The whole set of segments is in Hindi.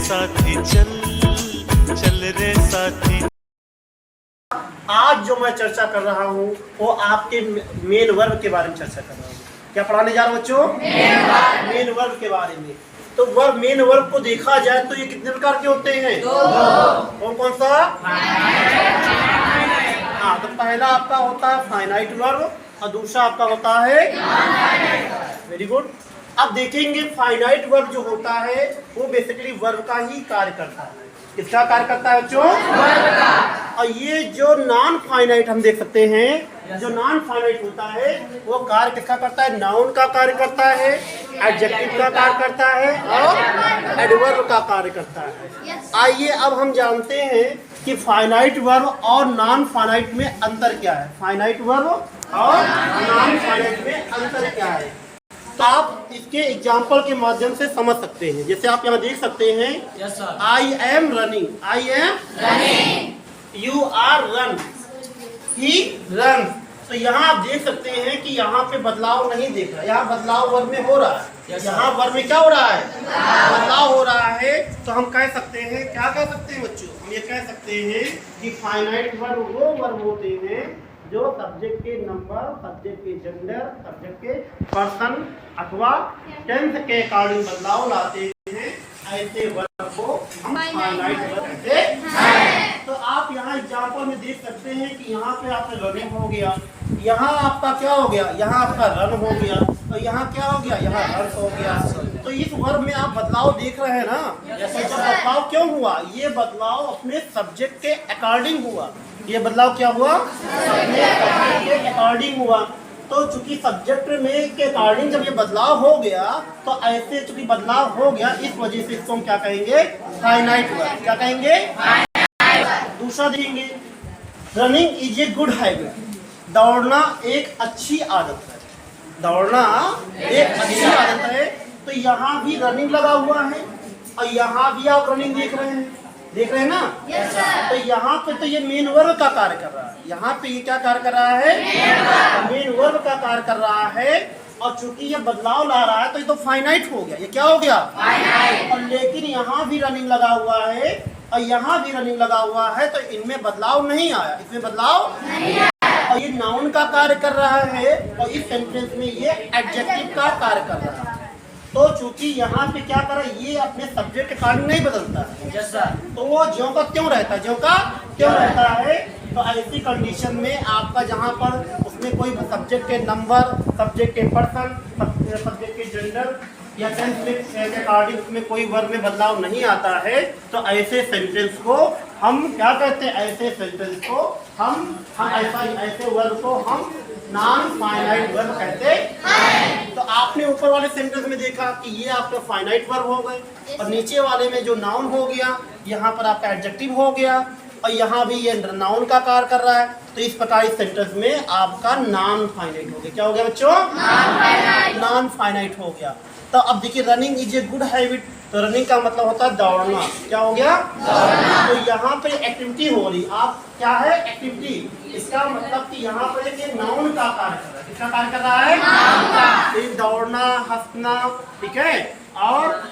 साथी चल चल रे साथी। आज जो मैं चर्चा कर रहा हूँ वो आपके मेन वर्ब के बारे में चर्चा कर रहा हूँ। क्या पढ़ाने जा रहा हूँ बच्चों? मेन वर्ब के बारे में। तो वर्ब मेन वर्ब को देखा जाए तो ये कितने प्रकार के होते हैं? दो। कौन सा? हाँ, तो पहला आपका होता है फाइनाइट वर्ब और दूसरा आपका होता है वेरी गुड। अब देखेंगे फाइनाइट वर्ब जो होता है वो बेसिकली वर्ब का ही कार्य करता है। किसका कार्य करता है बच्चों? वर्ब का। और ये जो नॉन फाइनाइट हम देख सकते हैं, जो नॉन फाइनाइट होता है वो कार्य किसका करता है? नाउन का कार्य करता है, एडजेक्टिव का कार्य करता है और एडवर्ब का कार्य करता है। आइए अब हम जानते हैं कि फाइनाइट वर्ब और नॉन फाइनाइट में अंतर क्या है। फाइनाइट वर्ब और नॉन फाइनाइट में अंतर क्या है तो आप इसके एग्जाम्पल के माध्यम से समझ सकते हैं। जैसे आप यहाँ देख सकते हैं I am running, I am running, you are run, he run. तो यहाँ आप देख सकते हैं कि यहाँ पे बदलाव नहीं देख रहा है, यहाँ बदलाव वर्ब में हो रहा है। यहाँ वर्ब में क्या हो रहा है? बदलाव हो रहा है। तो हम कह सकते हैं, क्या कह सकते हैं बच्चों? हम ये कह सकते हैं कि फाइनाइट वर्ब वो वर्ब होते हैं जो सब्जेक्ट के नंबर, सब्जेक्ट के जेंडर, सब्जेक्ट के पर्सन अथवा टेंस के अकॉर्डिंग बदलाव लाते हैं। ऐसे वर्ब को हम फाइनाइट वर्ब कहते हैं। तो आप यहाँ एग्जाम्पल में देख सकते हैं कि यहाँ पे आपका रनिंग हो गया, यहाँ आपका क्या हो गया? यहाँ आपका रन हो गया, और यहाँ क्या हो गया? यहाँ रन हो गया। तो इस वर्ब में आप बदलाव देख रहे हैं ना। तो जब बदलाव क्यों हुआ? ये बदलाव अपने सब्जेक्ट के अकॉर्डिंग हुआ। ये बदलाव क्या हुआ? अपने सब्जेक्ट के अकॉर्डिंग हुआ। तो चूंकि सब्जेक्ट में के अकॉर्डिंग जब ये बदलाव हो गया तो ऐसे चूंकि बदलाव हो गया इस वजह से इसको हम क्या कहेंगे? Finite verb. क्या कहेंगे? दूसरा देखेंगे, running is a good habit. दौड़ना एक अच्छी आदत है। दौड़ना एक अच्छी आदत है। तो यहाँ भी रनिंग लगा हुआ है और यहाँ भी आप रनिंग देख रहे हैं, देख रहे हैं ना? तो यहाँ पे तो ये मेन वर्ब का कार्य कर रहा है। यहाँ पे ये क्या कार्य कर रहा है? मेन वर्ब का कार्य कर रहा है। और चूंकि ये बदलाव ला रहा है तो ये तो फाइनाइट हो गया। ये क्या हो गया? फाइनाइट। और लेकिन यहाँ भी रनिंग लगा हुआ है और यहाँ भी रनिंग लगा हुआ है तो इनमें बदलाव नहीं आया, इसमें बदलाव नहीं आया। और ये नाउन का कार्य कर रहा है और इस सेंटेंस में ये एडजेक्टिव का कार्य कर रहा है। तो चूंकि यहाँ पे क्या कर रहा है? ये अपने सब्जेक्ट के कारण नहीं बदलता है। तो वो ज्यों का त्यों रहता है, ज्यों का त्यों रहता है। तो ऐसी कंडीशन में आपका जहाँ पर उसमें कोई सब्जेक्ट के नंबर, सब्जेक्ट के पर्सन, सब्जेक्ट के जेंडर या टेंस के अकॉर्डिंग उसमें कोई वर्ब में बदलाव नहीं आता है तो ऐसे सेंटेंस को हम क्या कहते हैं? ऐसे सेंटेंस को हम ऐसे वर्ब को हम नॉन फाइनाइट वर्ब कहते हैं। तो आपने ऊपर वाले सेंटेंस में देखा कि ये आपके फाइनाइट वर्ब हो गए और नीचे वाले में जो नाउन हो गया यहाँ पर आपका एडजेक्टिव हो गया और यहाँ भी ये नाउन का कार्य कर रहा है। तो इस प्रकार इस सेंटेंस में आपका नॉन फाइनाइट हो गया। क्या हो गया बच्चों? नॉन फाइनाइट हो गया। तो अब देखिए, running is a good habit. तो रनिंग का मतलब होता है दौड़ना। क्या हो गया? दौड़ना। तो यहाँ पे एक्टिविटी हो रही, आप क्या है? एक्टिविटी। इसका मतलब कि यहाँ पर एक नाउन का कार्य कर रहा है। किसका कार्य कर रहा है? नाउन का। तो दौड़ना, हंसना, ठीक है, और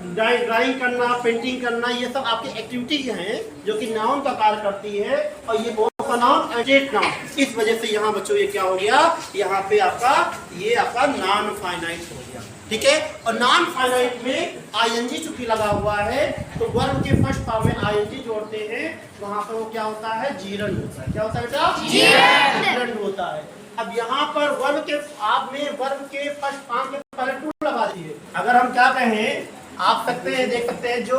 ड्राइंग करना, पेंटिंग करना, ये सब आपकी एक्टिविटी हैं जो कि नाउन का कार्य करती है। और ये कौन सा नाउन? एडजेक्ट नाउन। इस वजह से यहाँ बच्चों ये क्या हो गया? यहाँ पे आपका ये आपका नॉन फाइनाइट हो गया। ठीक है। और नॉन फाइनाइट में आईएनजी चूंकि लगा हुआ है तो वर्ब के फर्स्ट फॉर्म में आईएनजी जोड़ते हैं, वहां पर वो क्या होता है? जीरंड होता है। क्या होता है बेटा? जीरंड होता है। अब यहाँ पर वर्ब के वर्ब के फर्स्ट फॉर्म के पहले टू लगा दिए। अगर हम क्या कहें, आप सकते हैं, देख सकते हैं जो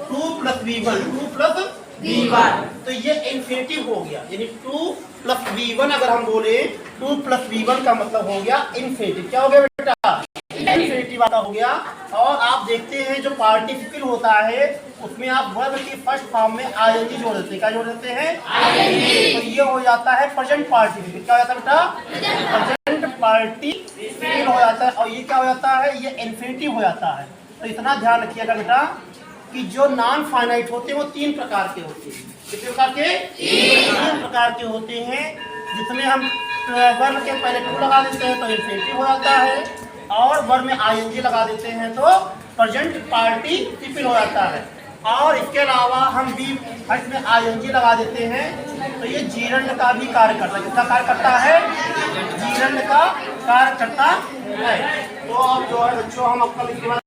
2 + V1, 2 + V1, तो ये इन्फिनिटिव हो गया। यानी 2 + V1 अगर हम बोले 2 + V1 का मतलब हो गया इन्फिनिटिव। क्या हो गया बेटा? इन्फिनिटिव वाला हो गया। और आप देखते हैं जो पार्टिसिपल होता है उसमें आप वर्ब के फर्स्ट फॉर्म में आईएनजी जोड़ देते हैं। क्या जोड़ देते हैं? आईएनजी। तो ये हो जाता है प्रेजेंट पार्टिसिपल। क्या हो जाता है बेटा? प्रेजेंट पार्टिसिपल हो जाता है। और ये क्या हो जाता है? ये इन्फिनिटिव हो जाता है। तो इतना ध्यान रखिएगा बेटा कि जो नॉन फाइनाइट होते हैं वो 3 प्रकार के होते हैं। कितने प्रकार के? 3 प्रकार के होते हैं। जिसमें हम वर्ब के पहले टू लगा देते हैं तो इन्फिनिटिव हो जाता है। और वर्ब में आईएनजी लगा देते हैं तो प्रेजेंट पार्टिसिपल हो जाता है। और इसके अलावा हम भी इसमें आईएनजी लगा देते हैं तो ये जीरंड का भी कार्य करता है। किसका कार्य करता है? जीरंड का कार्य करता है। तो अब जो है बच्चों हम आपका